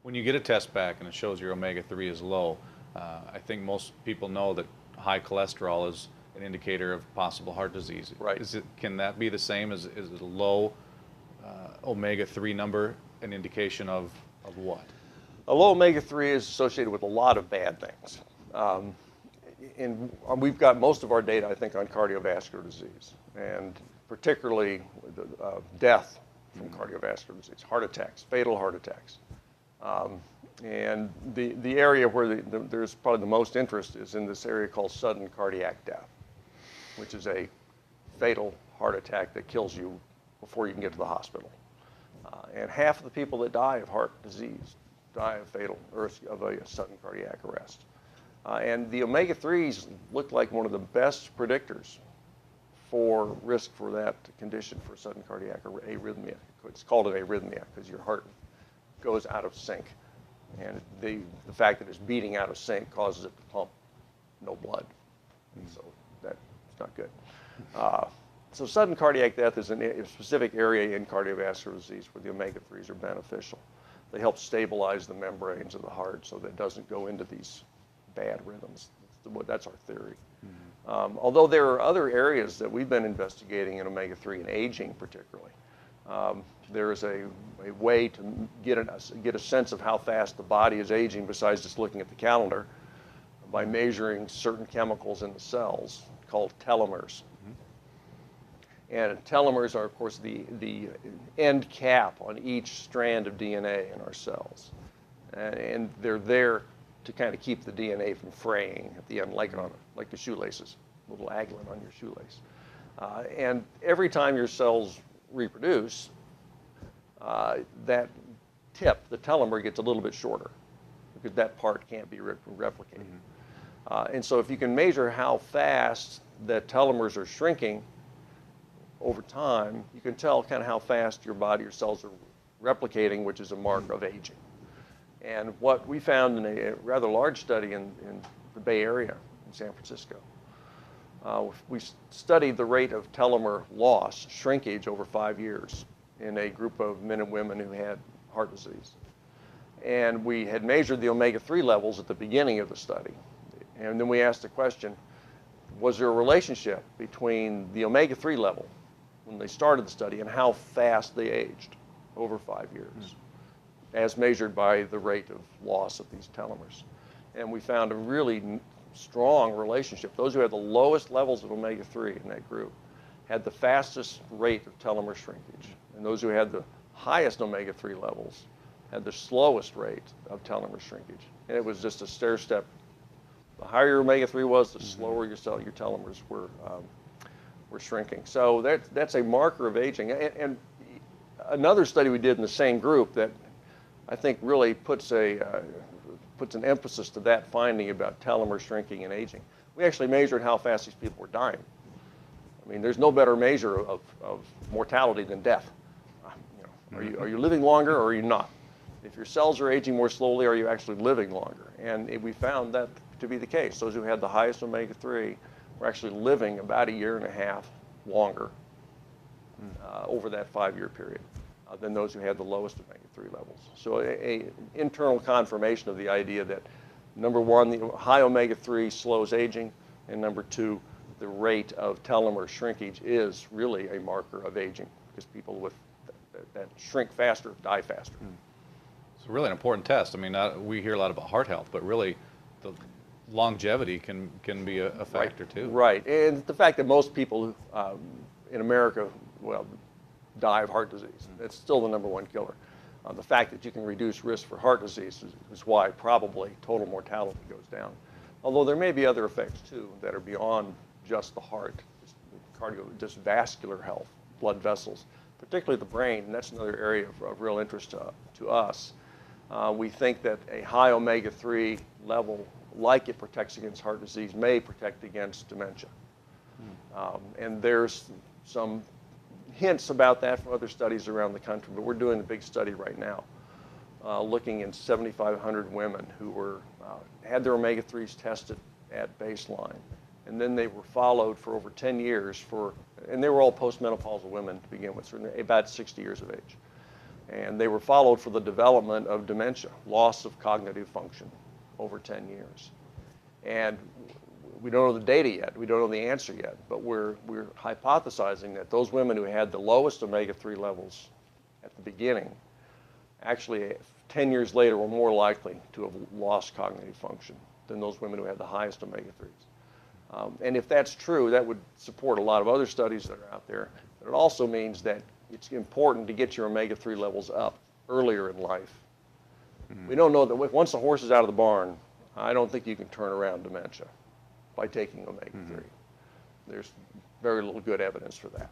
When you get a test back and it shows your omega-3 is low, I think most people know that high cholesterol is an indicator of possible heart disease. Right. Can that be the same as is a low omega-3 number an indication of what? A low omega-3 is associated with a lot of bad things. And we've got most of our data, I think, on cardiovascular disease, and particularly death from cardiovascular disease, heart attacks, fatal heart attacks. And the area where there's probably the most interest is in this area called sudden cardiac death, which is a fatal heart attack that kills you before you can get to the hospital. And half of the people that die of heart disease die of fatal or of a sudden cardiac arrest. And the omega-3s look like one of the best predictors for risk for that condition, for sudden cardiac arrhythmia. It's called an arrhythmia because your heart goes out of sync. And the fact that it's beating out of sync causes it to pump no blood. And so that's not good. So sudden cardiac death is a specific area in cardiovascular disease where the omega-3s are beneficial. They help stabilize the membranes of the heart so that it doesn't go into these bad rhythms. That's our theory. Although there are other areas that we've been investigating in omega-3 and aging particularly. There is a way to get a sense of how fast the body is aging besides just looking at the calendar by measuring certain chemicals in the cells called telomeres. And telomeres are, of course, the end cap on each strand of DNA in our cells. And they're there to kind of keep the DNA from fraying at the end, like the shoelaces, little agglin on your shoelace. And every time your cells reproduce, that tip, the telomere, gets a little bit shorter because that part can't be replicated. And so if you can measure how fast the telomeres are shrinking over time, you can tell kind of how fast your body, your cells are replicating, which is a mark of aging. And what we found in a rather large study in the Bay Area, in San Francisco, we studied the rate of telomere loss, shrinkage over 5 years in a group of men and women who had heart disease. And we had measured the omega-3 levels at the beginning of the study. And then we asked the question, was there a relationship between the omega-3 level when they started the study and how fast they aged over 5 years, as measured by the rate of loss of these telomeres? And we found a really strong relationship. Those who had the lowest levels of omega-3 in that group had the fastest rate of telomere shrinkage. And those who had the highest omega-3 levels had the slowest rate of telomere shrinkage. And it was just a stair step. The higher your omega-3 was, the slower your telomeres were shrinking. So that's a marker of aging. And another study we did in the same group that I think really puts an emphasis to that finding about telomere shrinking and aging. We actually measured how fast these people were dying. I mean, there's no better measure of mortality than death. Are you living longer or are you not? If your cells are aging more slowly, are you actually living longer? And we found that to be the case. Those who had the highest omega-3 were actually living about 1.5 years longer over that 5-year period than those who had the lowest omega-3 levels. So a internal confirmation of the idea that, number one, the high omega-3 slows aging, and number two, the rate of telomere shrinkage is really a marker of aging because people with that shrink faster die faster. It's really an important test. I mean, we hear a lot about heart health, but really the longevity can be a factor too. Right, and the fact that most people in America, die of heart disease. That's still the #1 killer. The fact that you can reduce risk for heart disease is why probably total mortality goes down. Although there may be other effects too that are beyond just the heart, just vascular health, blood vessels, particularly the brain, and that's another area of real interest to us. We think that a high omega-3 level, like it protects against heart disease, may protect against dementia. And there's some hints about that from other studies around the country, but we're doing a big study right now looking in 7,500 women who had their omega-3s tested at baseline. And then they were followed for over 10 years and they were all postmenopausal women to begin with, so about 60 years of age. And they were followed for the development of dementia, loss of cognitive function over 10 years. And we don't know the data yet. We don't know the answer yet. But we're hypothesizing that those women who had the lowest omega-3 levels at the beginning actually 10 years later were more likely to have lost cognitive function than those women who had the highest omega-3s. And if that's true, that would support a lot of other studies that are out there. But it also means that it's important to get your omega-3 levels up earlier in life. We don't know that once the horse is out of the barn, I don't think you can turn around dementia by taking omega-3. There's very little good evidence for that.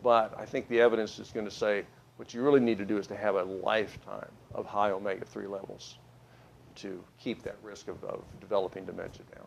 But I think the evidence is going to say what you really need to do is to have a lifetime of high omega-3 levels to keep that risk of developing dementia down.